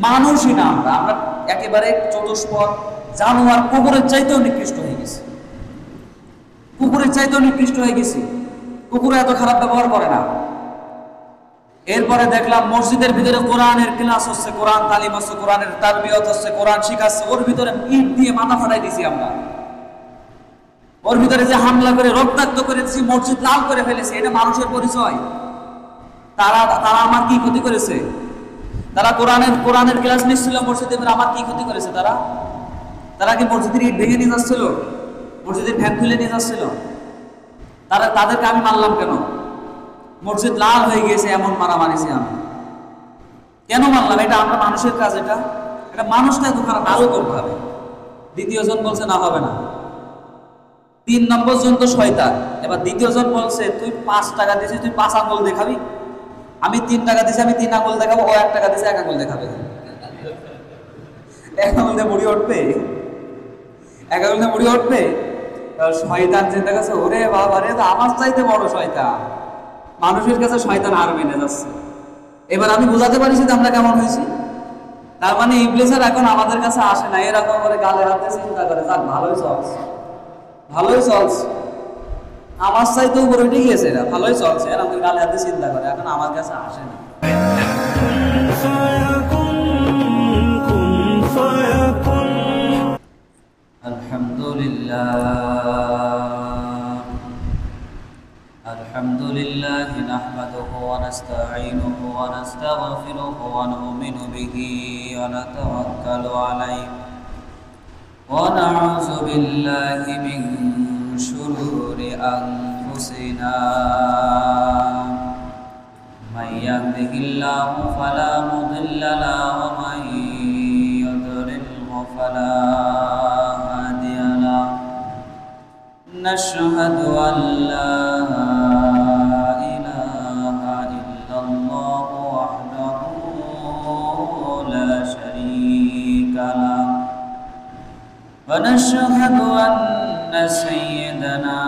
মানুষই না, আমরা আমরা একেবারে চতুষ্পদ জানোয়ার, কুকুরের চাইতেও নিকৃষ্ট হয়ে গেছি, কুকুরের চাইতেও নিকৃষ্ট হয়ে গেছি। কুকুরে এত খারাপ ব্যবহার করে না। এরপরে দেখলাম মসজিদের ভিতরে কোরআনের ক্লাস হচ্ছে, কোরআন তালিম হচ্ছে, কোরআনের তারবিয়ত হচ্ছে, কোরআন শিখাচ্ছে, ওর ভিতরে ইট দিয়ে মাথা ফাটাই দিছি আমরা। ওর ভিতরে যে হামলা করে রক্তাক্ত করে দিছি, মসজিদ লাল করে ফেলেছে, এটা মানুষের পরিচয়? তারা তারা আমার কি ক্ষতি করেছে? তারা কোরআনের ক্লাস নিচ্ছিল মসজিদে, আমার কি ক্ষতি করেছে? তারা কি মসজিদের ইট ভেঙে নিয়ে যাচ্ছিল? মসজিদের ফ্যান খুলে নিয়ে যাচ্ছিল? তাদেরকে আমি মারলাম কেন? মসজিদ লাল হয়ে গিয়েছে এমন মারা মারিছি আমি, কেন মারলাম? এটা আমরা মানুষের কাজ, এটা মানুষটা এত খারাপ আরো করতে হবে। দ্বিতীয় জন বলছে না, হবে না। 3 নম্বর জন তো শয়তান। এবার দ্বিতীয় জন বলছে তুই 5 টাকা দিয়েছিস, তুই 5 আঙ্গুল দেখাবি। আমি 3 টাকা দিয়েছি, আমি 3 আঙ্গুল দেখাবো। ও 1 টাকা দিয়েছে, 1 আঙ্গুল দেখাবে। 1 আঙ্গুল দিয়ে মুড়ি উঠবে, 1 আঙ্গুল দিয়ে মুড়ি উঠবে। শয়তান চিন্তা করছে, ওরে বাবা রে, তো আমার চাইতে বড় শয়তান। মানুষের কাছে শয়তান আর মেনে যাচ্ছে। এবার আমি বোঝাতে পারিছি যে আমরা কেমন হয়েছি। তার মানে ইবলিসের এখন আমাদের কাছে আসে না, এরকম করে গালে হাতে চিন্তা করে, যাক ভালোই চলছে, ভালোই চলছে, আমার চাইতে উপরে উঠে গিয়েছে, এরা ভালোই চলছে, এরা আমাদের গালে হাতে চিন্তা করে, এখন আমার কাছে আসে না। الحمد لله نحمده ونستعينه ونستغفره ونؤمن به ونتوكل عليه ونعوذ بالله من شرور أنفسنا من يهده الله فلا مضل له ومن يضلله فلا هادي له نشهد أن لا إله إلا الله وحده لا شريك له ونشهد أن سيدنا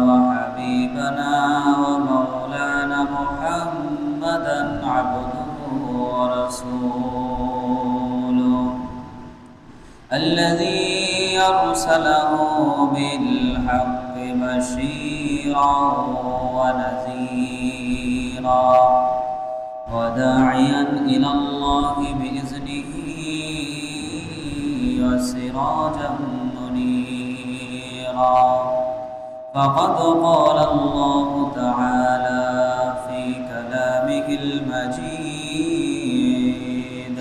وحبيبنا ومولانا محمدا عبده ورسوله الذي أرسله بالحق بشيرا ونذيرا وداعيا إلى الله بإذنه وسراجا منيرا فقد قال الله تعالى في كلامه المجيد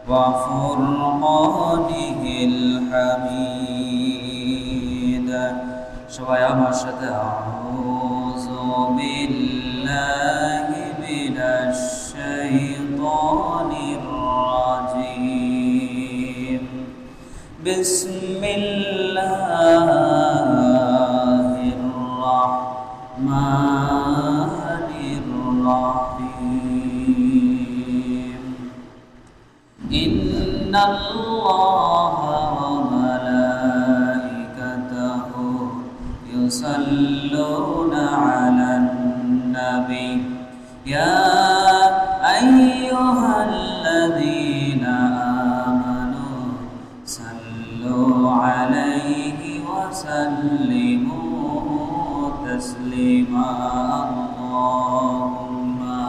وفرقانه الحميد সবাই আমার সাথে আউযু বিল্লাহি মিনাশ শাইতানির রাজিম বিসমিল্লাহির রাহমানির রাহিম ইন্নাল্লাহা ওয়া মালাইকাতাহু ইউসাল্লুনা আলান নাবী ইয়া আইয়ুহাল্লাযীনা আমানু সাল্লু আলাইহি ওয়া সাল্লিমু তাসলিমা আল্লাহুম্মা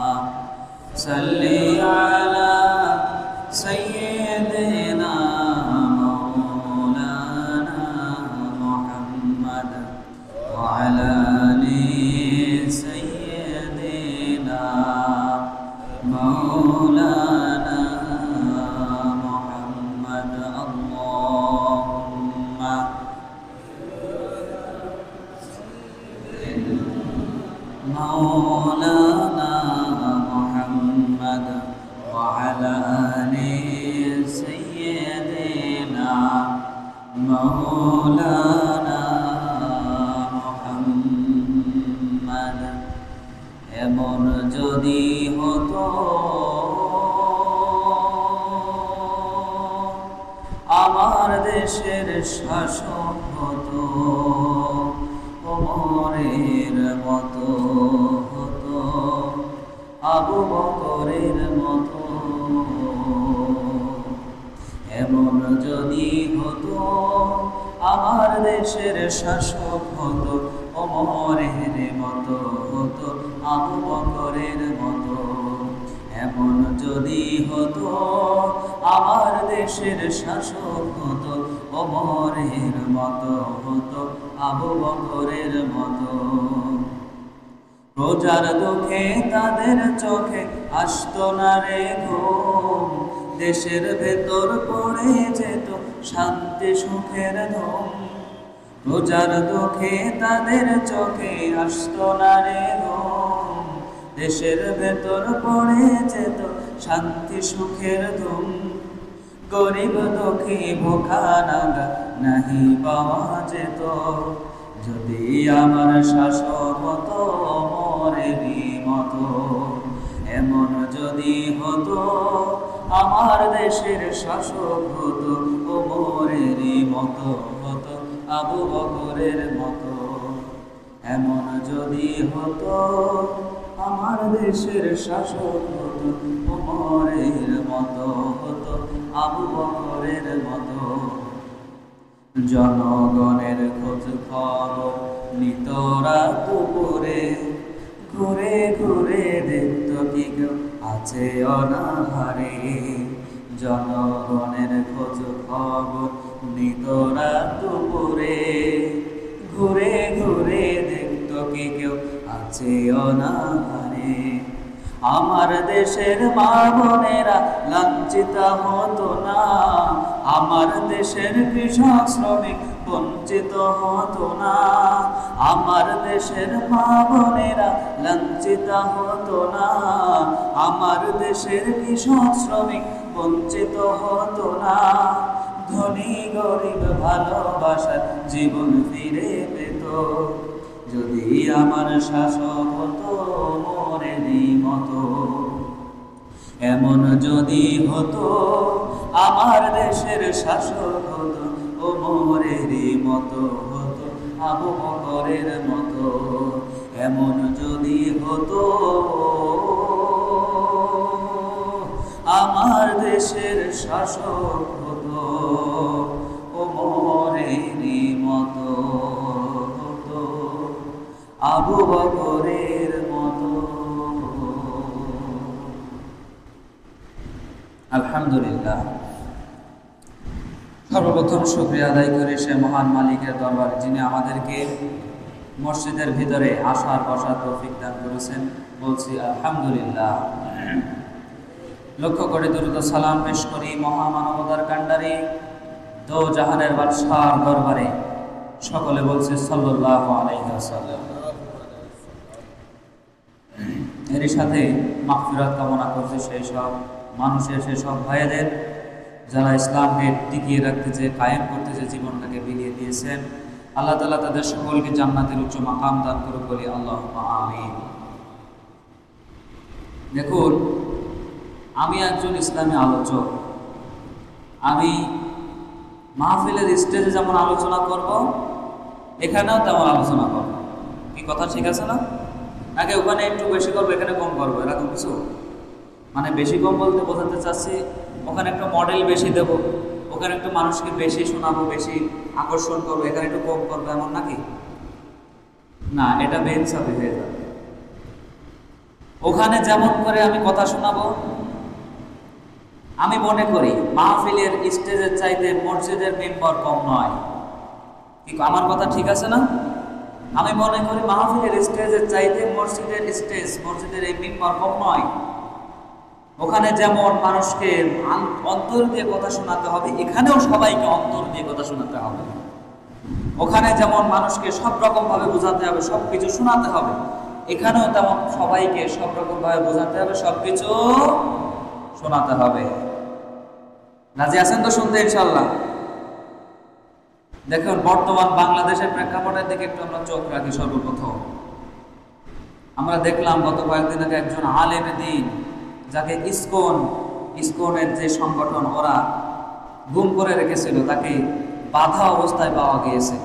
সাল্লি আলা سيدنا مولانا محمد وعلى آل سيدنا مولانا محمد اللهم مولانا محمد وعلى آل سيدنا مولانا محمد এমন যদি হতো আমার দেশের শাসক হতো ওমরের মতো হতো আবু বকরের মতো আমার দেশের শাসক হতো ওমরের মতো, হতো আবু বকরের মতো। এমন যদি হতো আমার দেশের শাসক হতো ওমরের মতো, হতো আবু বকরের মতো। প্রজার দুঃখে তাদের চোখে আসতো না রে ঘুম, দেশের ভেতর পড়ে যেত শান্তি সুখের ধুম। প্রজার দুঃখে তাদের চোখে আসতো না রে ঘুম, দেশের ভেতর পড়ে যেত শান্তি সুখের ধুম। গরিব দুঃখী ভোখা নাগা নাহি পাওয়া যেত, যদি আমার শাসক হতো ওমরেরই মতো। এমন যদি হতো আমার দেশের শাসক হতো ওমরেরই মতো, হতো আবু বকরের মতো। এমন যদি হতো আমার দেশের শাসক হতো ওমরের মতো, হতো আবু বকরের মতো। জনগণের খোঁজ খবর নিত রাত দুপুরে, ঘুরে ঘুরে দেখত কি কেউ আছে অনাহারে। জনগণের খোঁজ খবর নিত রাত দুপুরে, ঘুরে ঘুরে দেখত কি কেউ আছে অনাহারে। আমার দেশের মা বোনেরা লাঞ্ছিত হতো না, আমার দেশের কৃষক শ্রমিক বঞ্চিত হতো না। আমার দেশের মা বোনেরা লাঞ্ছিত হতো না, আমার দেশের কৃষক শ্রমিক বঞ্চিত হতো না। ধনী গরিব ভালোবাসার জীবন ফিরে পেত, যদি আমার শাসক হতো ওমরেরই মতো। এমন যদি হতো আমার দেশের শাসক হতো ওমরেরই মতো, হতো আবু বকরের মতো। এমন যদি হতো আমার দেশের শাসক হতো ওমরেরই মতো, হতো আবু বকরের মতো। আলহামদুলিল্লাহ, সর্বপ্রথম শুকরিয়া আদায় করি সে মহান মালিকের দরবারে, যিনি আমাদেরকে মসজিদের ভিতরে আসার বসার তৌফিক দান করেছেন। বলছি আলহামদুলিল্লাহ। লক্ষ্য করে দ্রুত সালাম পেশ করি মহামানবতার কাণ্ডারি দো জাহানের বাদশার দরবারে, সকলে বলছে সাল্লাল্লাহু আলাইহি ওয়াসাল্লাম। এরই সাথে মাগফিরাত কামনা করছি সেই সব মানুষের, সেই সব ভাইদের যারা ইসলামকে টিকিয়ে রাখতে চেয়ে, কায়েম করতে চেয়ে জীবনটাকে বিলিয়ে দিয়েছেন। আল্লাহ তাআলা তাদের সকলকে জান্নাতের উচ্চ মাকাম দান করুক, বলি আল্লাহুম্মা আমিন। দেখুন, আমি একজন ইসলামী আলোচক। আমি মাহফিলের স্টেজে যেমন আলোচনা করব, এখানেও তেমন আলোচনা করব। কি কথা ঠিক আছে না? নাকি ওখানে একটু বেশি করবো, এখানে কম করবো, এরকম কিছু? মানে বেশি কম বলতে বোঝাতে চাচ্ছি ওখানে একটা মডেল বেশি দেব, ওখানে একটু মানুষকে বেশি শোনাবো, বেশি আকর্ষণ করবো, এখানে একটু কম করবো, এমন নাকি? না, এটা বেইনসাফি হয়ে যাবে। ওখানে যেমন করে আমি কথা শোনাবো, আমি মনে করি মাহফিলের স্টেজের চাইতে মসজিদের মেম্বার কম নয়। কি আমার কথা ঠিক আছে না? আমি মনে করি মাহফিলের স্টেজের চাইতে মসজিদের স্টেজ, মসজিদের এই মেম্বার কম নয়। ওখানে যেমন মানুষকে অন্তর দিয়ে কথা শোনাতে হবে, এখানেও সবাইকে অন্তর দিয়ে কথা শোনাতে হবে। ওখানে যেমন মানুষকে সব রকম ভাবে বোঝাতে হবে, সবকিছু শোনাতে হবে, এখানেও তেমন সবাইকে সব রকম ভাবে বোঝাতে হবে, সবকিছু শোনাতে হবে। রাজি আছেন তো শুনতে ইনশাআল্লাহ? দেখুন, বর্তমান বাংলাদেশের প্রেক্ষাপটের দিকে একটু আমরা চোখ রাখি। সর্বপ্রথম আমরা দেখলাম গত কয়েকদিন আগে একজন আলেম দ্বীন, যাকে ইসকনের যে সংগঠন, ওরা গুম করে রেখেছিল, তাকে বাধা অবস্থায় পাওয়া গিয়েছে।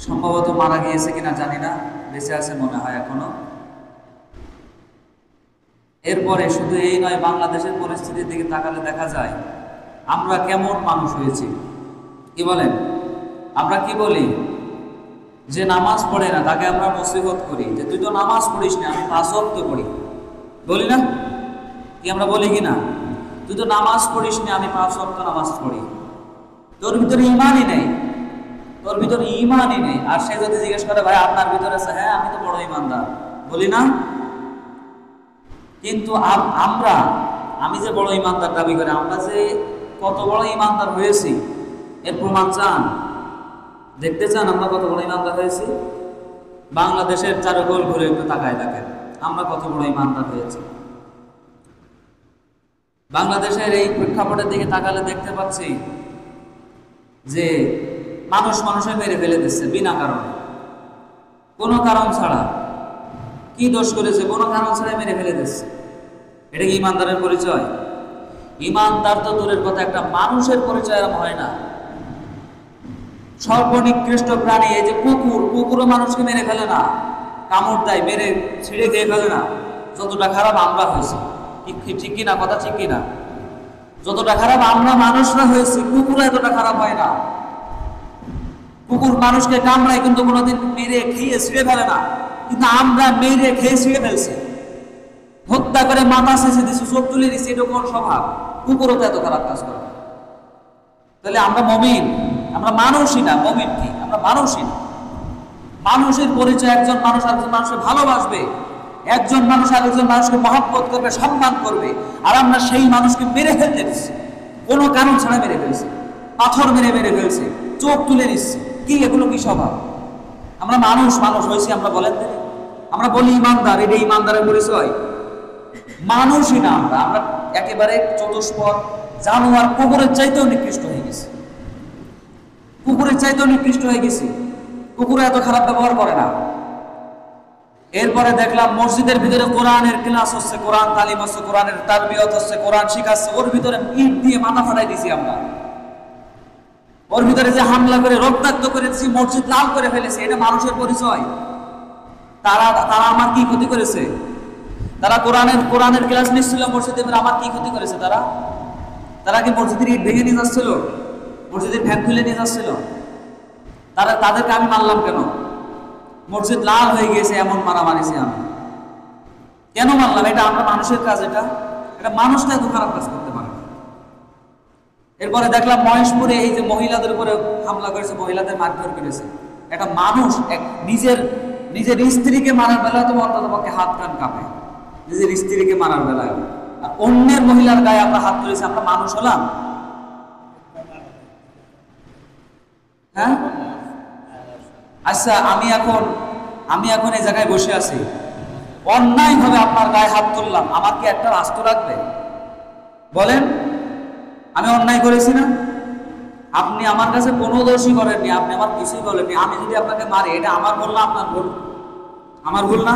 সম্ভবত মারা গিয়েছে কিনা জানি না, বেঁচে আছে মনে হয় এখনো। এরপরে শুধু এই নয়, বাংলাদেশের পরিস্থিতির দিকে তাকালে দেখা যায় আমরা কেমন মানুষ হয়েছি। কি বলেন? আমরা কি বলি? যে নামাজ পড়ে না তাকে আমরা নসিহত করি যে তুই তো নামাজ পড়িস না, আমি 5 ওয়াক্ত পড়ি, বলি না? কি আমরা বলি কি না? তুই তো নামাজ পড়িস না, আমি 5 ওয়াক্ত নামাজ পড়ি। তোর ভিতরে ইমানই নেই, তোর ভিতরে ইমানই নেই। আর সে যদি জিজ্ঞেস করে ভাই আপনার ভিতরে আছে, হ্যাঁ আমি তো বড় ইমানদার, বলি না? কিন্তু আমি যে বড় ইমানদার দাবি করি, আমরা যে কত বড় ইমানদার হয়েছি এর প্রমাণ চান? দেখতে চান আমরা কত বড় ইমানদার হয়েছি? বাংলাদেশের চারুকোল ঘুরে একটু তাকায় দেখেন আমরা কত বড় ইমানদার হয়েছি। বাংলাদেশের এই প্রেক্ষাপটের দিকে তাকালে দেখতে পাচ্ছি যে মানুষ মানুষে মেরে ফেলে দিচ্ছে বিনা কারণে, কোনো কারণ ছাড়া। কি দোষ করেছে? কোনো কারণ ছাড়া মেরে ফেলে দিচ্ছে। এটা কি ইমানদারের পরিচয়? ইমানদার তো দূরের কথা, একটা মানুষের পরিচয় এরকম হয় না। সর্বনিকৃষ্ট প্রাণী এই যে কুকুরও মানুষকে মেরে ফেলে না, কামড় দেয়, মেরে ছিঁড়ে খেয়ে ফেলে না। যতটা খারাপ আমরা হয়েছি, ঠিক কিনা? কথা ঠিক কিনা? যতটা খারাপ আমরা মানুষরা হয়েছি, কুকুর এতটা খারাপ হয় না। কুকুর মানুষকে কামড়ায় কিন্তু কোনোদিন মেরে খেয়ে ছিঁড়ে ফেলে না, কিন্তু আমরা মেরে খেয়ে ছিঁড়ে ফেলছি, হত্যা করে মাথা শেষে দিচ্ছি, চোখ তুলে দিচ্ছি। এটা কোন স্বভাব? কুকুরও তো এত খারাপ কাজ করে। তাহলে আমরা মমিন, আমরা মানুষই না। মমিন কি? আমরা মানুষই না। মানুষের পরিচয় একজন মানুষ আরেকজন মানুষকে ভালোবাসবে, একজন মানুষ আরেকজন মানুষকে মহব্বত করবে, সম্মান করবে। আর আমরা সেই মানুষকে মেরে ফেলতে দিচ্ছি, কোনো কারণ ছাড়া মেরে ফেলছি, পাথর মেরে ফেলছি, চোখ তুলে নিচ্ছি। কি এগুলো কি স্বভাব? আমরা মানুষ হয়েছি আমরা? বলেন আমরা বলি ইমানদার, এটা ইমানদারের পরিচয়? মানুষই না আমরা একেবারে চতুষ্পদ জানোয়ার, কুকুরের চাইতেও নিকৃষ্ট হয়ে গেছি। কুকুরের চাইতেও নিকৃষ্ট হয়ে গেছি। কুকুর এত খারাপ ব্যবহার করে না। এরপরে দেখলাম মসজিদের ভিতরে কোরআনের ক্লাস হচ্ছে, কোরআন তালিম হচ্ছে, কোরআনের তারবিয়ত হচ্ছে, কোরআন শিখাচ্ছে, ওর ভিতরে ইট দিয়ে মাথা ফাটাই দিছি আমরা। ওর ভিতরে যে হামলা করে রক্তাক্ত করে দিচ্ছি, মসজিদ লাল করে ফেলেছে। এটা মানুষের পরিচয়? তারা আমার কি ক্ষতি করেছে? তারা কোরআনের ক্লাস নিচ্ছিল মসজিদে, আমার কি ক্ষতি করেছে? তারা কি মসজিদের ইট ভেঙে নিয়ে যাচ্ছিল? মসজিদের ফ্যান খুলে নিয়ে যাচ্ছিল? তাদেরকে আমি মারলাম কেন? মসজিদ লাল হয়ে গিয়েছে এমন মারামারিছি আমি কেন মারলাম? এটা আমরা মানুষের কাজ? এটা মানুষটা এত খারাপ কাজ করতে পারে। এরপরে দেখলাম মহেশপুরে এই যে মহিলাদের উপরে হামলা করেছে, মহিলাদের মারধর করেছে। একটা মানুষ নিজের স্ত্রীকে মারার বেলায় তো অন্তত পক্ষে হাত কান কাঁপে, নিজের স্ত্রীকে মারার বেলায়। আর অন্যের মহিলার গায়ে আমরা হাত তুলেছি, আমরা মানুষ হলাম? হ্যাঁ, আচ্ছা আমি এখন এই জায়গায় বসে আছি, অন্যায় ভাবে আপনার গায়ে হাত তুললাম, আমার কি একটা রাষ্ট্র রাখবে? বলেন, আমি অন্যায় করেছি না? আপনি আমার কাছে কোনো দোষই করেননি, আপনি আমার কিছুই বলেননি। আমি যদি আপনাকে মারি, এটা আমার ভুল না? আপনার ভুল? আমার ভুল না?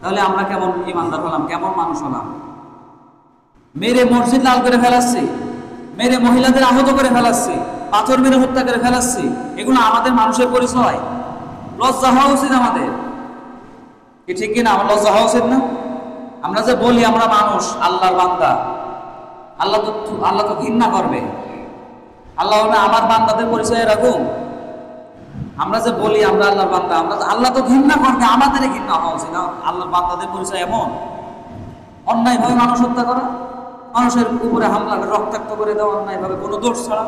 তাহলে আমরা কেমন ইমানদার হলাম, কেমন মানুষ হলাম? মেরে মসজিদ লাল করে ফেলাচ্ছি, মেরে মহিলাদের আহত করে ফেলাচ্ছি, পাথর মেরে হত্যা করে ফেলাচ্ছি। এগুলো আমাদের মানুষের পরিচয়? লজ্জা হওয়া উচিত আমাদের, কি ঠিক কিনা? আমার লজ্জা হওয়া উচিত না? আমরা যে বলি আমরা মানুষ, আল্লাহর বান্দা, আল্লাহ তো ঘৃণা করবে। আল্লাহ আমার বান্দাদের পরিচয় এরকম? আমরা যে বলি আমরা আল্লাহর বান্দা, আল্লাহ তো ঘৃণা করবে, আমাদের ঘৃণা হওয়া উচিত না? আল্লাহর বান্দাদের পরিচয় এমন? অন্যায় ভাবে মানুষ হত্যা করা, মানুষের উপরে হামলা করে রক্তাক্ত করে দেওয়া, অন্যায় ভাবে কোনো দোষ ছাড়া।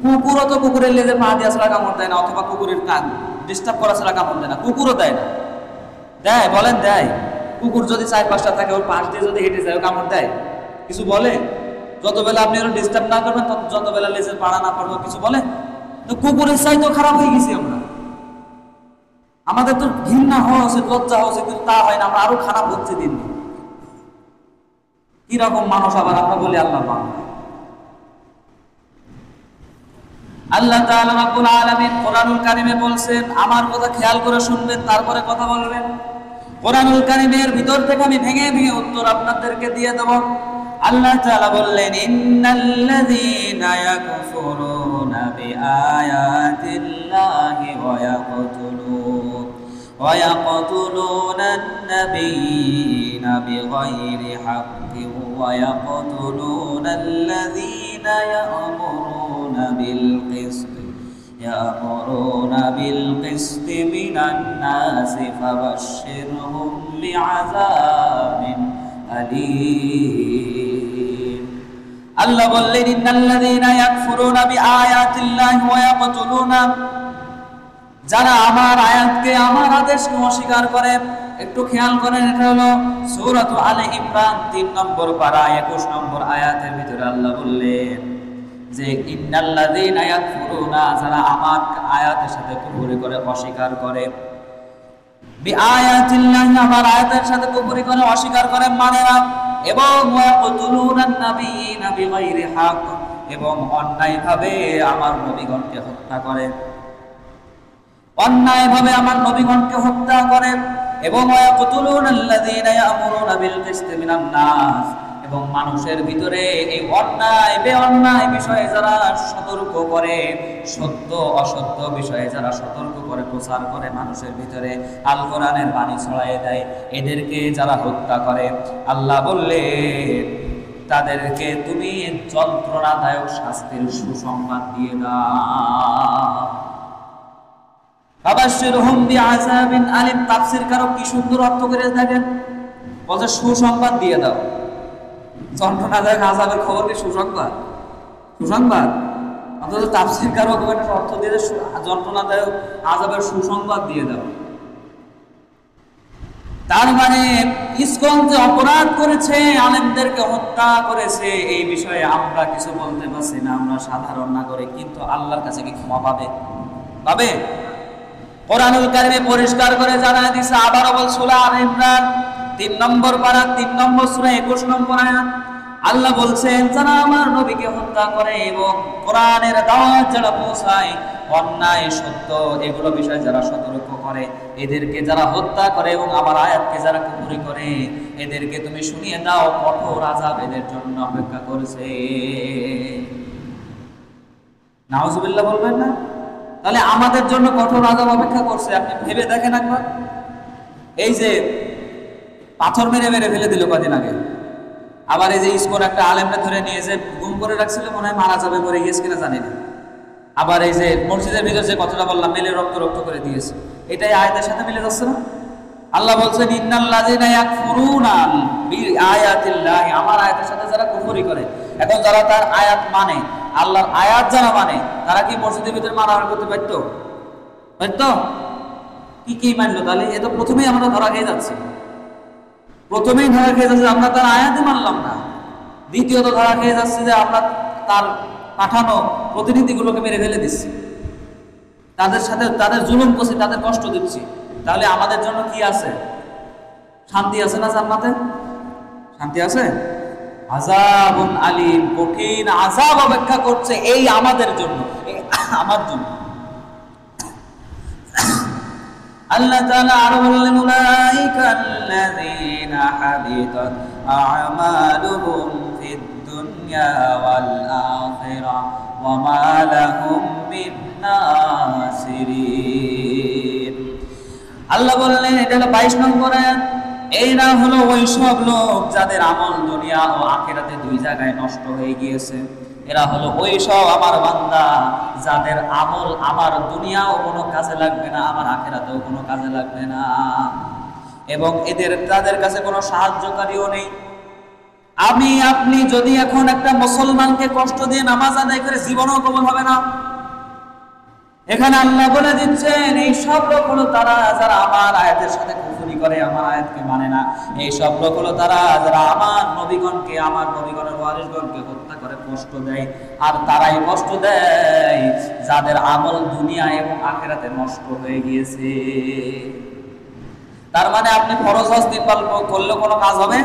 কুকুরও তো কুকুরের লেজে পা দিয়ে ছাড়া কামড় দেয় না, অথবা কুকুরের কান ডিস্টার্ব করা ছাড়া কামড় দেয় না। কুকুরও দেয় না? দেয়? বলেন দেয়? কুকুর যদি 4-5টা থাকে, ওর পাশ দিয়ে যদি হেঁটে যায়, ও কামড় দেয়? কিছু বলে? যত বেলা আপনি ওর ডিস্টার্ব না করবেন, যত বেলা লেজের পাড়া না পড়বে, কিছু বলে? তো কুকুরের চাই তো খারাপ হয়ে গেছি আমরা। আমাদের তো ঘৃণা হওয়া উচিত, লজ্জা হওয়া উচিত, কিন্তু তা হয় না। আমরা আরো খারাপ হচ্ছে দিন দিন। কিরকম মানুষ আবার আমরা বলি আল্লাহর বান্দা? আল্লাহ তাআলা রাব্বুল আলামিন কোরআনুল কারীমে বলছেন, আমার কথা খেয়াল করে শুনবেন, তারপরে কথা বলবেন। কোরআনুল কারীমের ভিতর থেকে আমি ভেঙে ভেঙে উত্তর আপনাদেরকে দিয়ে দেব। আল্লাহ তাআলা বললেন, ইন্নাল্লাযীনা ইয়াকফুরুনা বিআয়াতিল্লাহি ওয়া ইয়াকতুলুনান নাবিয়্যিনা বিগাইরি হাক্কিন ওয়া ইয়াকতুলুনাল্লাযীনা বিল কিসতি মিনান নাসি ফাবাশশিরহুম বিআযাবিন আলীম। আল্লাহ বললেন ইন্নাল্লাযীনা ইয়াকফুরুনা বিআয়াতিল্লাহি ওয়া ইয়াকতুলুনা, যারা আমার আয়াতকে আমার আদেশকে অস্বীকার করে। একটু খেয়াল করেন, এটা হলো সূরা আলে ইমরান 3 নম্বর পারা 21 নম্বর আয়াতের ভিতরে আল্লাহ বললেন যে ইন্নাল্লাযীনা ইয়াকফুরুনা, যারা আমার আয়াতের সাথে কুফরি করে অস্বীকার করে, বিআয়াতিল্লাহি, আমার আয়াতের সাথে কুফরি করে অস্বীকার করে, মানে না, এবং ওয়ায়াকতুলুনান নাবিয়্যিনা বিগাইরি হক, এবং অন্যায়ভাবে আমার নবীগণকে হত্যা করে, অন্যায়ভাবে আমার নবীগণকে হত্যা করে, এবং ওয়ায়াকতুলুনাল্লাযীনা ইয়া'মুরুনা বিল কিসতি মিনান নাস, এবং মানুষের ভিতরে এই অন্যায় বেঅন্যায় বিষয়ে যারা সতর্ক করে, সত্য অসত্য বিষয়ে যারা সতর্ক করে প্রচার করে, মানুষের ভিতরে আল কোরআনের বাণী ছড়ায় দেয়, এদেরকে যারা হত্যা করে, আল্লাহ বললেন তাদেরকে তুমি যন্ত্রণাদায়ক শাস্তির সুসংবাদ দিয়ে দাও। ফাবাশশিরহুম বিআযাবিন আলীম, তাফসীর কারক কি সুন্দর অর্থ করে দেখেন, বলছে সুসংবাদ দিয়ে দাও। যন্ত্রণাদায়ক আযাবের খবর কি সুসংবাদ? সুসংবাদ? অথচ তাফসীর কারক অর্থ দিয়ে যন্ত্রণাদায়ক আযাবের সুসংবাদ দিয়ে দাও। তার মানে ইসকন যে অপরাধ করেছে, আলেমদেরকে হত্যা করেছে, এই বিষয়ে আমরা কিছু বলতে পারছি না, আমরা সাধারণ নাগরিক, কিন্তু আল্লাহর কাছে কি ক্ষমা পাবে? পাবে? কোরআনুল কারীমে পরিষ্কার করে জানায় দিয়েছে, আবারও বল সূরা আলে ইমরান 3 নম্বর পারা 3 নম্বর সূরা 21 নম্বর আয়াত, আল্লাহ বলছেন যারা আমার নবীকে হত্যা করে এবং কোরআনের দাওয়াত যারা পৌঁছায়, অন্যায় সত্য এগুলো বিষয়ে যারা সতর্ক করে, এদেরকে যারা হত্যা করে এবং আমার আয়াতকে যারা কুফরি করে, এদেরকে তুমি শুনিয়ে দাও কঠোর আযাব এদের জন্য অপেক্ষা করছে। নাউজুবিল্লাহ বলবেন না? তাহলে আমাদের জন্য কঠোর আযাব অপেক্ষা করছে। আপনি ভেবে দেখেন একবার, এই যে পাথর মেরে মেরে ফেলে দিল কদিন আগে, আবার এই যে ইসকন একটা আলেমকে ধরে নিয়ে যে গুম করে রাখছিল, মনে হয় মারা যাবে, মরে গিয়েছে কিনা জানি না। আবার এই যে মসজিদের ভিতর যে কথাটা বললাম, মেলে রক্ত রক্ত করে দিয়েছে, এটাই আয়াতের সাথে মিলে যাচ্ছে না? আল্লাহ বলছেন ইন্নাল্লাযীনা ইয়াকফুরুনা বিআয়াতিল্লাহি, আমার আয়াতের সাথে যারা কুফরি করে। এখন যারা তার আয়াত মানে, আল্লাহর আয়াত যারা মানে, তারা কি মসজিদের ভিতরে মারামারি করতে পারতো? পারতো? কি মানলো তাহলে? এ তো প্রথমেই আমরা ধরা খেয়ে যাচ্ছি, প্রথমেই ধরা খেয়ে যাচ্ছে আমরা তার আয়াতই মানলাম না। দ্বিতীয়ত ধরা খেয়ে যাচ্ছে যে আমরা তার পাঠানো প্রতিনিধিগুলোকে মেরে ফেলে দিচ্ছি, তাদের সাথে তাদের জুলুম করছি, তাদের কষ্ট দিচ্ছি। তাহলে আমাদের জন্য কি আছে? শান্তি আছে না জান্নাতে? শান্তি আছে? আযাবুন আলীম, কঠিন আযাব অপেক্ষা করছে এই আমাদের জন্য, এই আমার জন্য। আল্লাহ তাআলা আরো বললেন উলাইকাল্লাযীনা হাবিতাত আ'মালুহুম ফিদ দুনিয়া ওয়াল আখিরা ওয়া মা লাহুম মিন নাসিরিন। আল্লাহ বললেন, এটা হলো 22 নম্বর আয়াত, এরা হলো ওই সব লোক যাদের আমল দুনিয়া ও আখিরাতে দুই জায়গায় নষ্ট হয়ে গিয়েছে। এরা হলো ওই সব আমার বান্দা যাদের আমল আমার দুনিয়াও কোনো কাজে লাগবে না, আমার আখিরাতেও কোনো কাজে লাগবে না, এবং তাদের কাছে কোনো সাহায্যকারীও নেই। আমি আপনি যদি এখন একটা মুসলমানকে কষ্ট দিয়ে নামাজ আদায় করে, জীবনও কবুল হবে না। এখানে আল্লাহ বলে দিচ্ছেন এই সব লোক হলো তারা যারা আমার আয়াতের সাথে কুফরি করে, আমার আয়াতকে মানে না। এই সব লোক হলো তারা যারা আমার নবীগণকে, আমার নবীগণের ওয়ারিসগণকে হত্যা করে কষ্ট দেয়। আর তারাই কষ্ট দেয় যাদের আমল দুনিয়া এবং আখিরাতে নষ্ট হয়ে গিয়েছে। তার মানে আপনি ফরজ হজ 3 বার করলে কোনো কাজ হবে?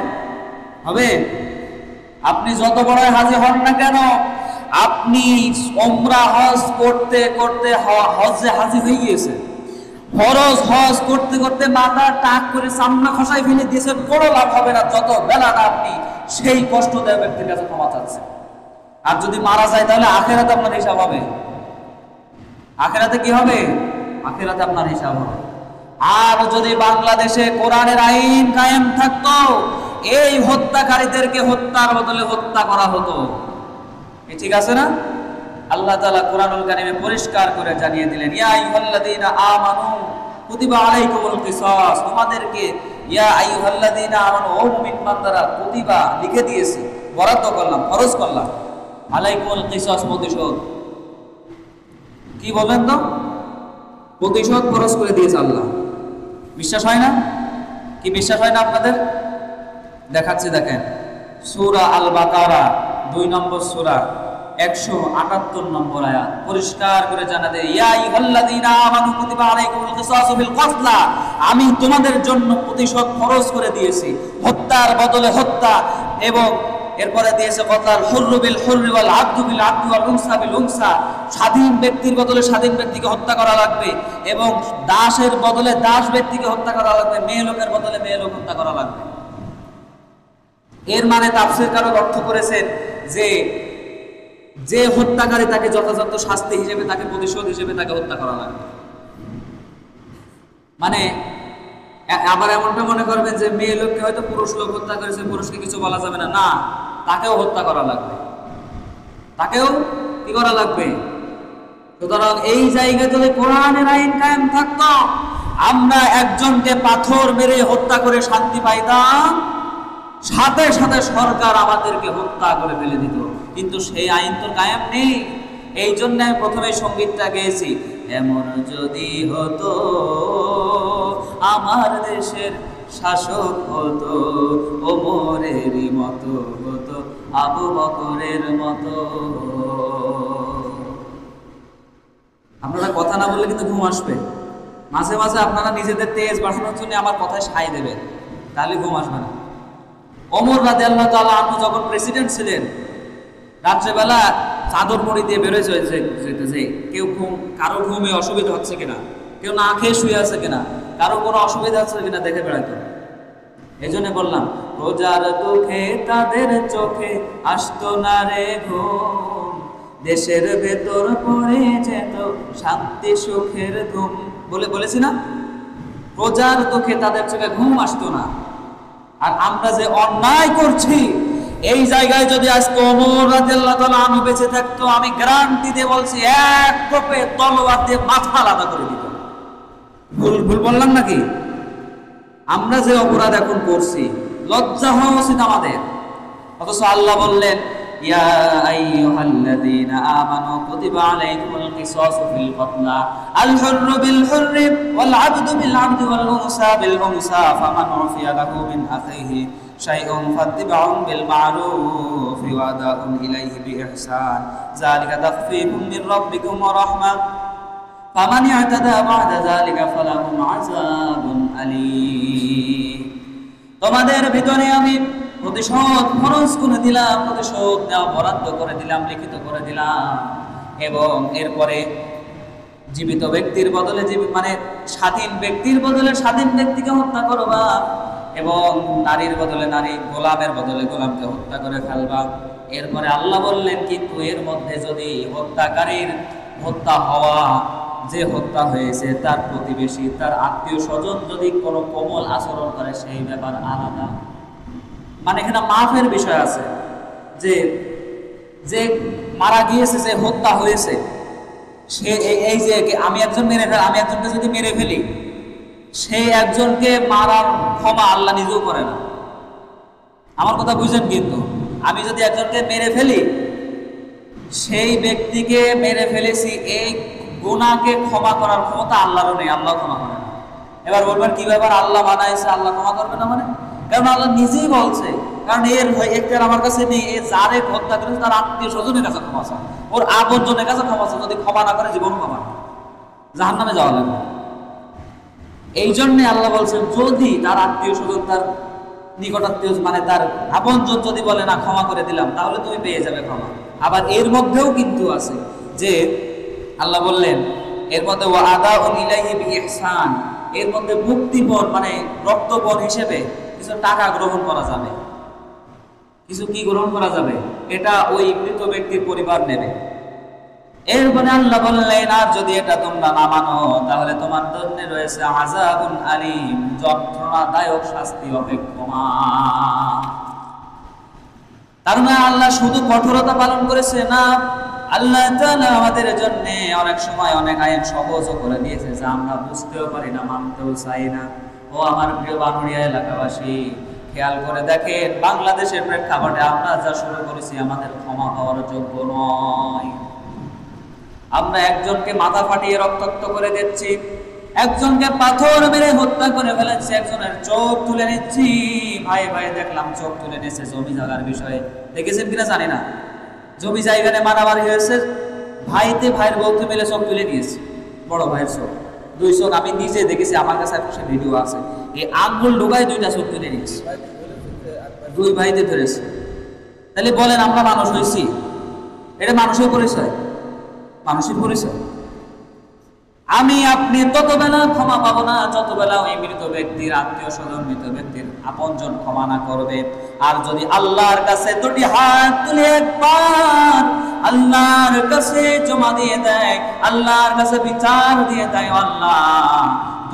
হবে? আপনি যত বড় হাজী হন না কেন, আপনি উমরা হজ করতে করতে হজে হাজী হয়ে গিয়েছে, ফরজ হজ করতে করতে মাথা টাক করে সামনা খসাই ফেলে দিয়েছে, কোনো লাভ হবে না যত বেলা না আপনি সেই কষ্ট দেয় ব্যক্তির কাছে ক্ষমা চাচ্ছে। আর যদি মারা যায় তাহলে আখিরাতে আপনার হিসাব হবে। আখিরাতে কি হবে? আখিরাতে আপনার হিসাব হবে। আর যদি বাংলাদেশে কোরআনের আইন কায়েম থাকতো, এই হত্যাকারীদেরকে হত্যার বদলে হত্যা করা হতো। ঠিক আছে না? আল্লাহ তাআলা কোরআনুল কারীমে পরিষ্কার করে জানিয়ে দিলেন, ইয়া আইয়ুহাল্লাযীনা আমানু কুতিবা আলাইকুমুল কিসাস, তোমাদেরকে ইয়া আইয়ুহাল্লাযীনা আমানু, ও মুমিন বান্দারা, কুতিবা লিখে দিয়েছি, বরাদ্দ করলাম, ফরজ করলাম, আলাইকুমুল কিসাস প্রতিশোধ। কি বলেন তো? প্রতিশোধ ফরজ করে দিয়েছে আল্লাহ। বিশ্বাস হয় না? কি বিশ্বাস হয় না আপনাদের? দেখাচ্ছি, দেখেন সূরা আল বাকারা 2 নম্বর সূরা 178 নম্বর আয়াত পরিষ্কার করে জানা দেয়, ইয়া আইয়ুহাল্লাযীনা আমানু কুতিবা আলাইকুমুল কিসাসু ফিল কতলা, আমি তোমাদের জন্য প্রতিশোধ ফরজ করে দিয়েছি, হত্যার বদলে হত্যা, এবং এরপরে দিয়েছে কতলাল হুররু বিল হুররি ওয়াল আবদু বিল আবদি ওয়াল উনসা বিল উনসা, স্বাধীন ব্যক্তির বদলে স্বাধীন ব্যক্তিকে হত্যা করা লাগবে, এবং দাসের বদলে দাস ব্যক্তিকে হত্যা করা লাগবে, মেয়ে লোকের বদলে মেয়ে লোক হত্যা করা লাগবে। এর মানে তাফসীরকাররা অর্থ করেছেন যে যে হত্যাকারী তাকে যথাযথ শাস্তি হিসেবে, তাকে প্রতিশোধ হিসেবে তাকে হত্যা করা লাগবে। মানে আবার এমনটা মনে করবেন যে মেয়ে লোককে হয়তো পুরুষ লোক হত্যা করেছে, পুরুষকে কিছু বলা যাবে না, না, তাকেও হত্যা করা লাগবে, তাকেও কি করা লাগবে। সুতরাং এই জায়গায় যদি কোরআনের আইন কায়েম থাকতো, আমরা একজনকে পাথর মেরে হত্যা করে শান্তি পাইতাম, সাথে সাথে সরকার আমাদেরকে হত্যা করে ফেলে দিত, কিন্তু সেই আইন তো কায়েম নেই। এই জন্য আমি প্রথমে সঙ্গীতটা গেয়েছি, এমন যদি হতো আমার দেশের শাসক হতো, ওমরেরই মতো হতো, আবু বকরের মতো। আপনারা কথা না বললে কিন্তু ঘুম আসবে। মাঝে মাঝে আপনারা নিজেদের তেজ বাড়ানোর জন্য আমার কথায় সাই দেবেন, তাহলে ঘুম আসবে না। ওমর রাদিয়াল্লাহু তাআলা আনহু যখন প্রেসিডেন্ট ছিলেন, রাত্রেবেলা চাদর মুড়ি দিয়ে বেরোয় যেতেছে, কেউ কারো ঘুমে অসুবিধা হচ্ছে কিনা, কেউ না খেয়ে শুয়ে আছে কিনা, কারো কোনো অসুবিধা হচ্ছে কিনা দেখে বেড়াইতো। এই জন্য বললাম, রোজার দুঃখে তাদের চোখে আসতো না রে ঘুম, দেশের ভেতর পড়ে যেত শান্তি সুখের ঘুম, বলেছি না? রোজার দুঃখে তাদের চোখে ঘুম আসতো না। আর আমরা যে অন্যায় করছি, এই জায়গায় যদি আজকে ওমর রাদিয়াল্লাহু তাআলা আনহু বেঁচে থাকতো, আমি গ্যারান্টি দিয়ে বলছি, এক কোপে তলোয়ার দিয়ে মাথা আলাদা করে দিত। ভুল বললাম নাকি? আমরা যে অপরাধ এখন করছি, লজ্জা হওয়া উচিত আমাদের। অথচ আল্লাহ বললেন, ইয়া আইয়ুহাল্লাযীনা আমানু কুতিবা আলাইকুমুল কিসাসু ফিল কতলা, আল হুররু বিল হুররি ওয়াল আবদু বিল আবদি ওয়াল উনসা বিল উনসা, ফামান উফিয়া লাহু মিন আখিহি শাইউন ফাত্তিবাউন বিল মা'রুফ ওয়া আদাউন ইলাইহি বিইহসান, যালিকা তাখফীফুম মির রাব্বিকুম ওয়া রাহমাহ, ফামান ইয়াতাদা বা'দা যালিকা ফালাহু আযাবুন আলীম। তোমাদের ভিতরে আমি প্রতিশোধ ফরজ করে দিলাম, প্রতিশোধ নেওয়া বরাদ্দ করে দিলাম, লিখিত করে দিলাম, এবং এরপরে জীবিত ব্যক্তির বদলে মানে স্বাধীন ব্যক্তির বদলে স্বাধীন ব্যক্তিকে হত্যা করবা, এবং নারীর বদলে নারী, গোলামের বদলে গোলামকে হত্যা করে ফেলবা। এরপরে আল্লাহ বললেন, কিন্তু এর মধ্যে যদি হত্যাকারীর হত্যা হওয়া, যে হত্যা হয়েছে তার প্রতিবেশী, তার আত্মীয় স্বজন যদি কোনো কোমল আচরণ করে, সেই ব্যাপার আলাদা। মানে এখানে মাফের বিষয় আছে, যে যে মারা গিয়েছে, যে হত্যা হয়েছে, সে এই যে আমি একজনকে যদি মেরে ফেলি, সেই একজনকে মারার ক্ষমা আল্লাহ নিজেও করে না। আমার কথা বুঝেন? কিন্তু আমি যদি একজনকে মেরে ফেলি, সেই ব্যক্তিকে মেরে ফেলেছি, এই গুনাহকে ক্ষমা করার ক্ষমতা আল্লাহরও নেই, আল্লাহ ক্ষমা করে না। এবার বলবেন কি ব্যাপার, আল্লাহ বানাইছে, আল্লাহ ক্ষমা করবে না? মানে কারণ আল্লাহ নিজেই বলছে, কারণ এর একটার আমার কাছে নেই, এ যারে হত্যা করেছে তার আত্মীয় স্বজনের কাছে ক্ষমা চায়, ওর আপনজনের কাছে ক্ষমা চায়, যদি ক্ষমা না করে জীবন ক্ষমা, জাহান্নামে যাওয়া লাগবে। এই জন্যে আল্লাহ বলছেন, যদি তার আত্মীয় স্বজন, তার নিকটাত্মীয়, মানে তার আপনজন যদি বলে না ক্ষমা করে দিলাম, তাহলে তুমি পেয়ে যাবে ক্ষমা। আবার এর মধ্যেও কিন্তু আছে যে আল্লাহ বললেন, এর মধ্যে ওয়া আদাউন ইলাইহি বিইহসান, এর মধ্যে মুক্তিপণ, মানে রক্তপণ হিসেবে কিছু টাকা গ্রহণ করা যাবে। কিছু কি গ্রহণ করা যাবে? এটা ওই মৃত ব্যক্তির পরিবার নেবে। এরপরে আল্লাহ বললেন, আর যদি এটা তোমরা না মানো, তাহলে তোমার জন্য রয়েছে আযাবুন আলীম, যন্ত্রণাদায়ক শাস্তি অপেক্ষমান। তার মানে আল্লাহ শুধু কঠোরতা পালন করেছে না, আল্লাহ তাআলা আমাদের জন্য অনেক সময় অনেক আইন সহজও করে দিয়েছে যা আমরা বুঝতেও পারি না, মানতেও চাই না। ও আমার প্রিয় বানুড়িয়া এলাকাবাসী, খেয়াল করে দেখেন বাংলাদেশের প্রেক্ষাপটে আমরা যা শুরু করেছি আমাদের ক্ষমা পাওয়ার যোগ্য নয়। আমরা একজনকে মাথা ফাটিয়ে রক্তাক্ত করে দিচ্ছি, একজনকে পাথর মেরে হত্যা করে ফেলেছি, একজনের চোখ তুলে নিচ্ছি। ভাই ভাই দেখলাম চোখ তুলে নিয়েছে জমি জায়গার বিষয়ে, দেখেছেন কিনা জানি না। জমি জায়গায় মারামারি হয়েছে, ভাইতে ভাইয়ের বউকে মিলে চোখ তুলে নিয়েছে, বড় ভাইয়ের চোখ, দুই চোখ আমি নিজে দেখেছি, আমার কাছে সে ভিডিও আছে। এই আঙ্গুল ঢোকায় দুইটা চোখ তুলে নিয়েছে, দুই ভাইতে ধরেছে। তাহলে বলেন আমরা মানুষ হয়েছি? এটা মানুষের পরিচয়? মানুষের পরিচয়? আমি আপনি তত বেলা ক্ষমা পাবো না যত বেলা ওই মৃত ব্যক্তির আত্মীয় স্বজন, মৃত ব্যক্তির আপনজন ক্ষমা না করবে। আর যদি আল্লাহর কাছে দুটি হাত তুলে একবার আল্লাহর কাছে জমা দিয়ে দেয়, আল্লাহর কাছে বিচার দিয়ে দেয়, আল্লাহ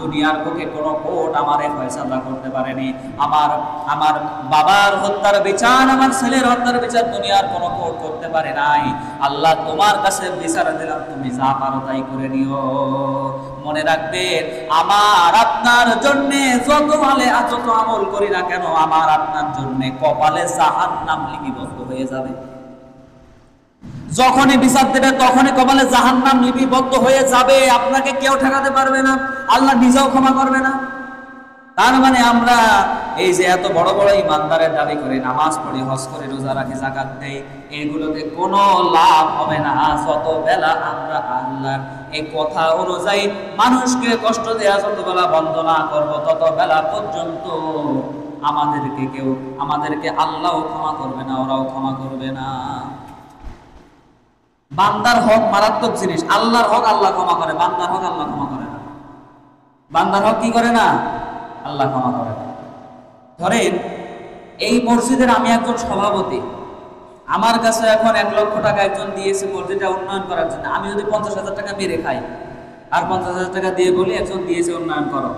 দুনিয়ার বুকে কোনো কোর্ট আমারে ফয়সালা করতে পারেনি, আমার বাবার হত্যার বিচার, আমার ছেলের হত্যার বিচার দুনিয়ার কোনো কোর্ট করতে পারে নাই। আল্লাহ তোমার কাছে বিচার দিলাম, তুমি যা পারো তাই করে নিও। মনে রাখবেন আমার আপনার জন্য যত আমল করি না কেন, আমার আপনার জন্য কপালে জাহান্নাম লিপিবদ্ধ হয়ে যাবে। যখনই বিচার দেবে তখনই কপালে জাহান্নাম লিপিবদ্ধ হয়ে যাবে, আপনাকে কেউ ঠেকাতে পারবে না, আল্লাহ নিজেও ক্ষমা করবে না। তার মানে আমরা এই যে এত বড় বড় ইমানদারের দাবি করে নামাজ পড়ি, হজ করি, রোজা রাখি, যাকাত দেই, এগুলোতে কোনো লাভ হবে না যত বেলা আমরা আল্লাহর এই কথা অনুযায়ী মানুষকে কষ্ট দেওয়া যত বেলা বন্ধ না করব, তত বেলা পর্যন্ত আমাদেরকে আল্লাহও ক্ষমা করবে না, ওরাও ক্ষমা করবে না। বান্দার হক মারাত্মক জিনিস, আল্লাহর হক আল্লাহ ক্ষমা করে, বান্দার হক আল্লাহ ক্ষমা করে না। বান্দার হক কি করে না? আল্লাহ ক্ষমা করে না। ধরেন এই মসজিদের আমি একজন সভাপতি, আমার কাছে এখন 1 লক্ষ টাকা একজন দিয়েছে মসজিদটা উন্নয়ন করার জন্য। আমি যদি 50,000 টাকা মেরে খাই আর 50,000 টাকা দিয়ে বলি একজন দিয়েছে উন্নয়ন করো,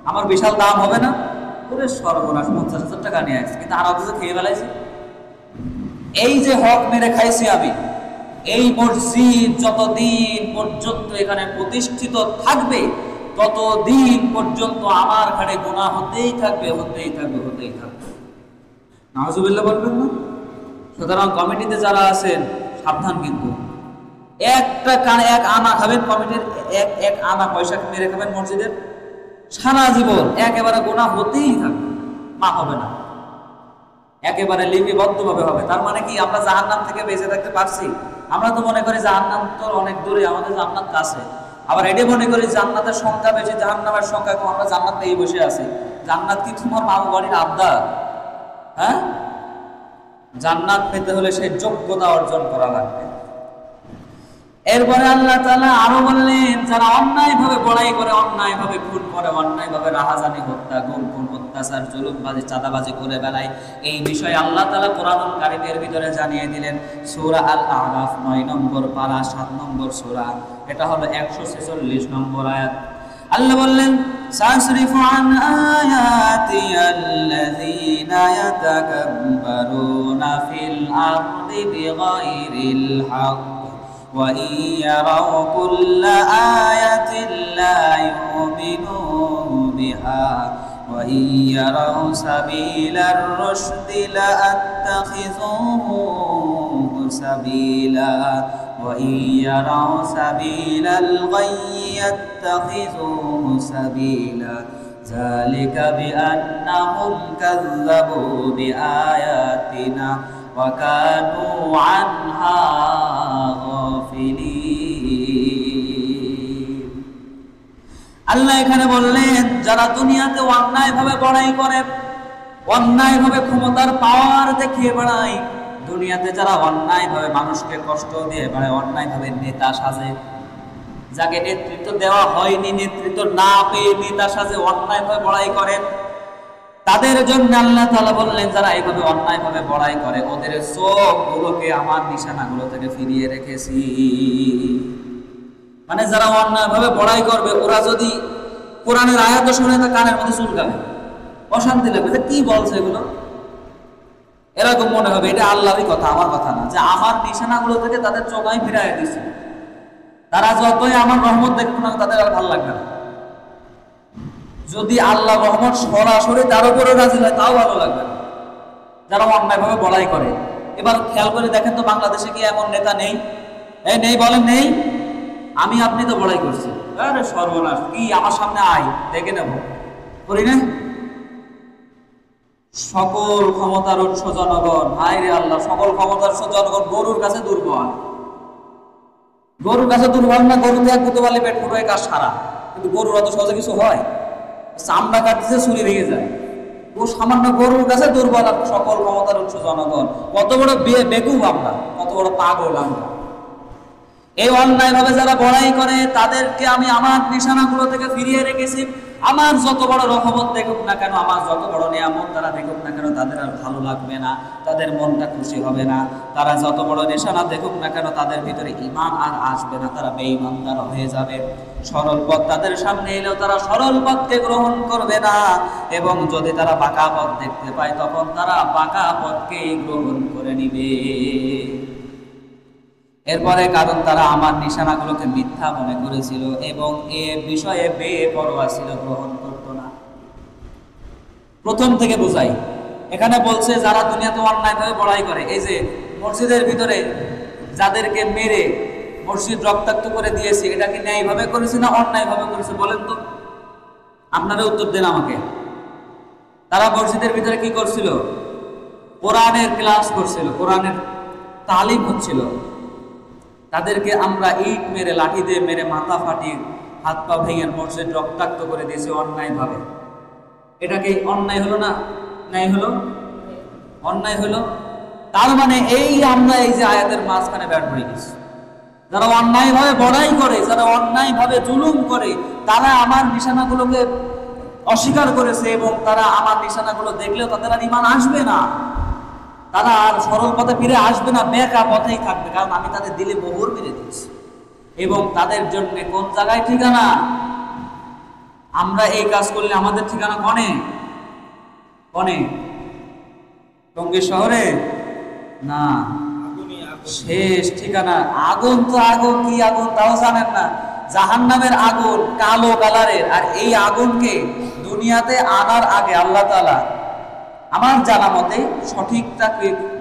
আমার বিশাল দাম হবে না? ওরে সর্বনাশ, 50,000 টাকা নিয়ে আসছে কিন্তু আর অথচ খেয়ে ফেলাইছি। এই যে হক মেরে খাইছি আমি, এই মসজিদ যতদিন পর্যন্ত এখানে প্রতিষ্ঠিত থাকবে ততদিন পর্যন্ত আমার ঘাড়ে গুনাহ হতেই থাকবে। নাউজুবিল্লাহ বলবেন না? সুতরাং কমিটিতে যারা আছেন সাবধান, কিন্তু এক আনা খাবেন কমিটির, এক আনা পয়সা মেরে খাবেন মসজিদের, সারা জীবন একেবারে গুনাহ হতেই থাকবে, মাফ হবে না, একেবারে লিপিবদ্ধভাবে হবে। তার মানে কি আমরা জাহান্নাম থেকে বেঁচে থাকতে পারছি? আমরা তো মনে করি জাহান্নাম তো অনেক দূরে, আমাদের জান্নাত কাছে। আবার এটা মনে করি জান্নাতের সংখ্যা বেশি, জাহান্নামের সংখ্যা কম, আমরা জান্নাতেই বসে আছি। জান্নাত কি তোমার মা বাড়ির আবদার? হ্যাঁ, জান্নাত পেতে হলে সেই যোগ্যতা অর্জন করা লাগবে। এরপরে আল্লাহ তাআলা আরো বললেন, যারা অন্যায়ভাবে বড়াই করে, অন্যায়ভাবে খুন করে, অন্যায়ভাবে রাহাজানি, হত্যা, গুম, খুন, অত্যাচার, জুলুমবাজি, চাঁদাবাজি করে বেড়ায়, এই বিষয়ে আল্লাহ তাআলা কোরআনুল কারীমের ভিতরে জানিয়ে দিলেন। সূরা আল আরাফ 9 নম্বর পারা 7 নম্বর সূরা, এটা হলো 146 নম্বর আয়াত। আল্লাহ বললেন, সাসরিফু আন আয়াতি আল্লাযীনা ইয়াতাকাব্বারুনা ফিল আরদি বিগাইরিল হক وَإِن يَرَوْا كُلَّ آيَةٍ لَّا يُؤْمِنُوا بِهَا وَإِن يَرَوْا سَبِيلَ الرُّشْدِ لَاتَّخِذُوهُ سَبِيلًا وَإِن يَرَوْا سَبِيلَ الْغَيِّ يَتَّخِذُوهُ سَبِيلًا ذَلِكَ بِأَنَّهُمْ كَذَّبُوا بِآيَاتِنَا وَكَانُوا عَنْهَا غَافِلِينَ। আল্লাহ এখানে বললেন, যারা দুনিয়াতে অন্যায়ভাবে বড়াই করে, অন্যায়ভাবে ক্ষমতার পাওয়ার দেখিয়ে বেড়ায়, দুনিয়াতে যারা অন্যায়ভাবে মানুষকে কষ্ট দিয়ে বেড়ায়, অন্যায়ভাবে নেতা সাজে, যাকে নেতৃত্ব দেওয়া হয়নি, নেতৃত্ব না পেয়ে নেতা সাজে অন্যায়ভাবে বড়াই করে, তাদের জন্য আল্লাহ তাআলা বললেন, যারা এইভাবে অন্যায়ভাবে বড়াই করে ওদের চোখগুলোকে আমার নিশানাগুলো থেকে ফিরিয়ে রেখেছি। মানে যারা অন্যায়ভাবে বড়াই করবে, ওরা যদি কোরআনের আয়াত শুনে তা কানের মধ্যে চুলকাবে, অশান্তি লাগবে, কি বলছে এগুলো। এরকম মনে হবে এটা আল্লাহরই কথা, আমার কথা না, যে আমার নিশানাগুলো থেকে তাদের চোখ আমি ফিরাইয়া দিচ্ছি। তারা যতই আমার রহমত দেখুক না তাদের আর ভালো লাগবে না। যদি আল্লাহ রহমত সরাসরি তার উপরে নাজিল হয় তাও ভালো লাগবে না, যারা অন্যায়ভাবে বড়াই করে। এবার খেয়াল করে দেখেন তো বাংলাদেশে কি এমন নেতা নেই? এই নেই, বলেন নেই? আমি আপনি তো বড়াই করছি, আরে সর্বনাশ, কি আমার সামনে আয় দেখে নেব, করি না? সকল ক্ষমতার উৎস জনগণ, হায় রে আল্লাহ, সকল ক্ষমতার উৎস জনগণ গরুর কাছে দুর্বল। গরুর কাছে দুর্বল না? গরুতে এক গুঁতো বালি পেট ফুটো হয়ে কাজ সারা, কিন্তু গরুর অত সহজে কিছু হয়? চামড়া কাটতেছে, ছুরি ভেঙে যায়। ও সামান্য গরুর কাছে দুর্বল, আর সকল ক্ষমতার উৎস জনগণ। কত বড় বেকুব আমরা, কত বড় পাগল আমরা! এই অন্যায় ভাবে যারা বড়াই করে তাদেরকে আমি আমার নিশানাগুলো থেকে ফিরিয়ে রেখেছি। আমার যত বড় রহমত দেখুক না কেন, আমার যত বড় নিয়ামত তারা দেখুক না কেন, তাদের আর ভালো লাগবে না, তাদের মনটা খুশি হবে না। তারা যত বড় নিশানা দেখুক না কেন, তাদের ভিতরে ঈমান আর আসবে না, তারা বেঈমানদার হয়ে যাবে। সরল পথ তাদের সামনে এলেও তারা সরল পথকে গ্রহণ করবে না, এবং যদি তারা বাঁকা পথ দেখতে পায় তখন তারা বাঁকা পথকেই গ্রহণ করে নিবে। এরপরে কারণ তারা আমার নিশানাগুলোকে মিথ্যা মনে করেছিল এবং এ বিষয়ে বেপরোয়া ছিল, গ্রহণ করত না। প্রথম থেকে বোঝাই, এখানে বলছে যারা দুনিয়াতে অন্যায়ভাবে বড়াই করে, এই যে মসজিদের ভিতরে যাদেরকে মেরে মসজিদ রক্তাক্ত করে দিয়েছে, এটা কি ন্যায়ভাবে করেছে না অন্যায়ভাবে করেছে বলেন তো? আপনারা উত্তর দেন আমাকে। তারা মসজিদের ভিতরে কি করছিল? কোরআনের ক্লাস করছিল, কোরআনের তালিম হচ্ছিল। তাদেরকে আমরা ইট মেরে, লাঠি দিয়ে মেরে, মাথা ফাটিয়ে, হাত পা ভেঙে মসজিদ রক্তাক্ত করে দিয়েছি অন্যায়ভাবে। এটা কি অন্যায় হলো না? ন্যায় হলো? অন্যায় হলো। তার মানে আমরা এই যে আয়াতের মাঝখানে ব্যাট পড়ে গেছি। যারা অন্যায়ভাবে বড়াই করে, যারা অন্যায়ভাবে জুলুম করে, তারা আমার নিশানাগুলোকে অস্বীকার করেছে এবং তারা আমার নিশানাগুলো দেখলেও তাদের আর ঈমান আসবে না, তারা আর সরল পথে ফিরে আসবে না, বেকা পথেই থাকবে, কারণ আমি তাদের দিলে মোহর মেরে দিচ্ছি। এবং তাদের জন্য কোন জায়গায় ঠিকানা? আমরা এই কাজ করলে আমাদের ঠিকানা কনে? কনে? টঙ্গী শহরে না, শেষ ঠিকানা আগুন। তো আগুন, কি আগুন তাও জানেন না? জাহান্নামের আগুন, কালো কালারের। আর এই আগুনকে দুনিয়াতে আনার আগে আল্লাহ তাআলা, আমার জানা মতে, সঠিকটা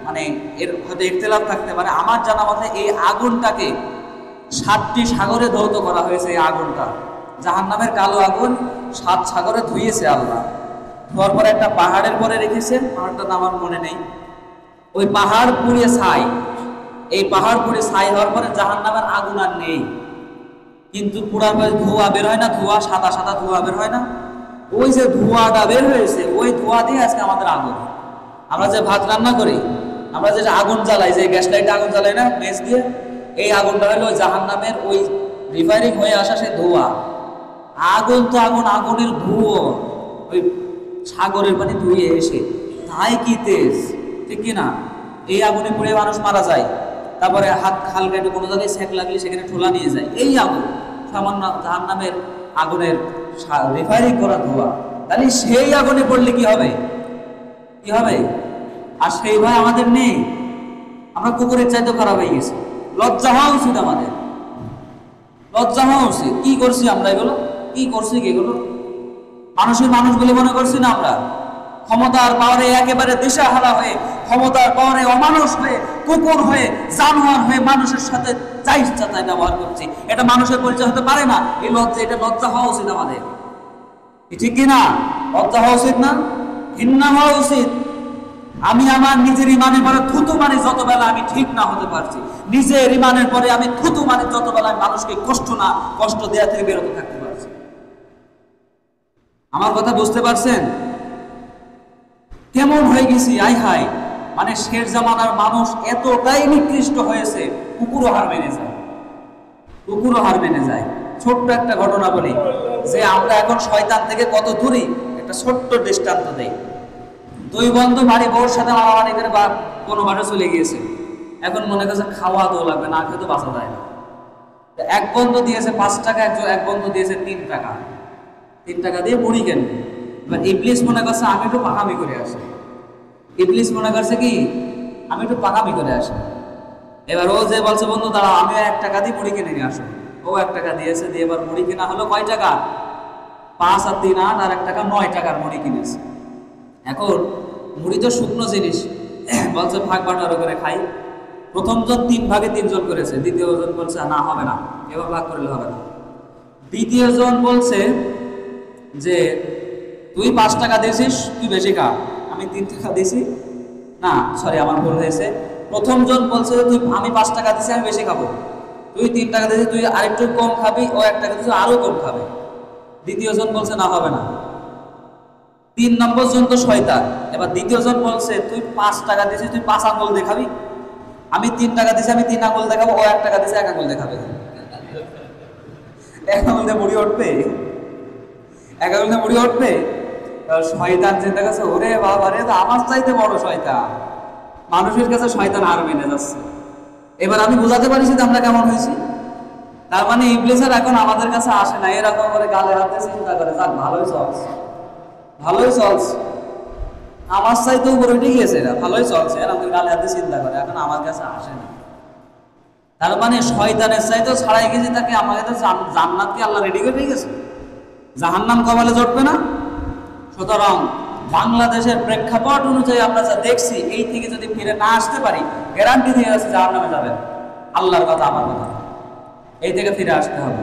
মানে এর হয়তো ইখতিলাফ থাকতে পারে, আমার জানা মতে এই আগুনটাকে 7টি সাগরে ধৌত করা হয়েছে। এই আগুনটা, জাহান্নামের কালো আগুন, 7 সাগরে ধুইয়েছে আল্লাহ। ধোয়ার পরে একটা পাহাড়ের পরে রেখেছে, পাহাড়টার নাম আমার মনে নেই। ওই পাহাড় পুড়ে ছাই, এই পাহাড় পুড়ে ছাই হওয়ার পরে জাহান্নামের আগুন আর নেই, কিন্তু পুরার পরে ধোঁয়া বের হয় না? ধোঁয়া, সাদা সাদা ধোঁয়া বের হয় না? ওই যে ধোঁয়াটা বের হয়েছে, ওই ধোঁয়া দিয়ে আজকে আমাদের আগুন। আমরা যে ভাত রান্না করি, আমরা যে আগুন জ্বালাই, যে গ্যাস লাইটে আগুন জ্বালাই না মেজ দিয়ে, এই আগুনটা হলো জাহান্নামের ওই রিফাইনিং হয়ে আসা সে ধোঁয়া। আগুন তো আগুন, আগুনের ধুয়ো ওই সাগরের পানি ধুয়ে এসে, তাই কি তেজ, ঠিক কিনা? এই আগুনে পুড়ে মানুষ মারা যায়। তারপরে হাত হালকা একটু কোনো জায়গায় সেঁক লাগলে সেখানে ঠোলা নিয়ে যায়। এই আগুন সামান্য জাহান্নামের আগুনের রিফাইনিং করা ধোঁয়া। তাহলে সেই আগুনে পড়লে কি হবে? কি হবে? আর সেই ভয় আমাদের নেই। আমরা কুকুরের চাইতে খারাপ হয়ে গেছি। লজ্জা হওয়া উচিত আমাদের, লজ্জা হওয়া উচিত। কি করছি আমরা এগুলো? কি করছি কি এগুলো? মানুষের মানুষ বলে মনে করছি না আমরা? ক্ষমতার পাওয়ারে একেবারে দিশাহারা হয়ে, ক্ষমতার পাওয়ারে অমানুষ হয়ে, কুকুর হয়ে, জানোয়ার হয়ে মানুষের সাথে যা ইচ্ছা তাই ব্যবহার করছি। এটা মানুষের পরিচয় হতে পারে না। এই লজ্জা, এটা লজ্জা হওয়া উচিত আমাদের, ঠিক কিনা? লজ্জা হওয়া উচিত না? ঘৃণা হওয়া উচিত। আমি আমার নিজের ইমানের পরে থুতু মানে যত বেলা আমি ঠিক না হতে পারছি, নিজের ইমানের পরে আমি থুতু মানে যত বেলা আমি মানুষকে কষ্ট দেওয়া থেকে বিরত থাকতে পারছি। আমার কথা বুঝতে পারছেন? কেমন হয়ে গেছি, আই হাই! মানে শেষ জামানার মানুষ এতটাই নিকৃষ্ট হয়েছে, কুকুরও হার মেনে যায়, কুকুরও হার মেনে যায়। ছোট্ট একটা ঘটনা বলি, যে আমরা এখন শয়তান থেকে কত দূরে, একটা ছোট্ট দৃষ্টান্ত দেই। 2 বন্ধু বাড়ি বউর সাথে মারামারি করে বা কোনো বাড়ি চলে গিয়েছে। এখন মনে করছে খাওয়া তো লাগবে, না খেয়ে তো বাঁচা যায় না। এক বন্ধু দিয়েছে 5 টাকা, এক বন্ধু দিয়েছে 3 টাকা। 3 টাকা দিয়ে মুড়ি কেন। এবার ইবলিস মনে করছে আমি একটু পাকামি করে আসি। ইবলিস মনে করছে কি আমি একটু পাকামি করে আসি। এবার ও যে বলছে বন্ধু দাঁড়াও আমিও 1 টাকা দিয়ে মুড়ি কিনে নিয়ে আসো, ও 1 টাকা দিয়েছে, দিয়ে এবার মুড়ি কিনা হলো কয় টাকা? 5 আর 3 8 আর 1 টাকা 9 টাকার মুড়ি কিনেছে। এখন মুড়ি তো শুকনো জিনিস, বলছে ভাগ বাটোয়ারা করে খাই। প্রথম জন 3 ভাগে 3 জন করেছে, দ্বিতীয় জন বলছে না হবে না, এবার ভাগ করলে হবে না। দ্বিতীয় জন বলছে যে তুই 5 টাকা দিয়েছিস, তুই বেশি খা, আমি 3 টাকা দিয়েছি, না সরি আমার ভুল হয়েছে। প্রথম জন বলছে তুই আমি 5 টাকা দিয়েছি আমি বেশি খাবো, তুই 3 টাকা দিয়েছিস তুই আরেকটু কম খাবি, ও 1 টাকা দিয়েছিস আরো কম খাবে। দ্বিতীয় জন বলছে না হবে না। 3 নম্বর জন তো শয়তান। এবার দ্বিতীয় জন বলছে তুই 5 টাকা দিয়েছিস তুই 5 আঙ্গুল দেখাবি, আমি 3 টাকা দিয়েছি আমি 3 আঙ্গুল দেখাবো, ও 1 টাকা দিয়েছে 1 আঙ্গুল দেখাবে। 1 আঙ্গুল দিয়ে মুড়ি উঠবে, 1 আঙ্গুল দিয়ে মুড়ি উঠবে। শয়তান চিন্তা করছে ওরে বাবা রে তো আমার চাইতে বড় শয়তান, মানুষের কাছে শয়তান আর মেনে যাচ্ছে। এবার আমি বুঝাতে পারিছি যে আমরা কেমন হয়েছি। তার মানে ইবলিসের এখন আমাদের কাছে আসে না, এরকম করে গালে হাতে চিন্তা করে যাক ভালোই চলছে, ভালোই চলছে, আমার চাইতে উপরে উঠে গিয়েছে, এরা ভালোই চলছে, এরকম গালে হাতে চিন্তা করে, এখন আমার কাছে আসে না। তার মানে শয়তানের চাইতেও ছাড়াই গেছে তাকে, আমাকে তো জান্নাতকে আল্লাহ রেডি করে গেছে, জাহান্নাম কপালে জটবে না। সুতরাং বাংলাদেশের প্রেক্ষাপট অনুযায়ী আমরা যা দেখছি, এই থেকে যদি ফিরে না আসতে পারি গ্যারান্টি দিয়ে আছে জাহান্নামে যাবেন। আল্লাহর কথা আমার কথা, এই থেকে ফিরে আসতে হবে।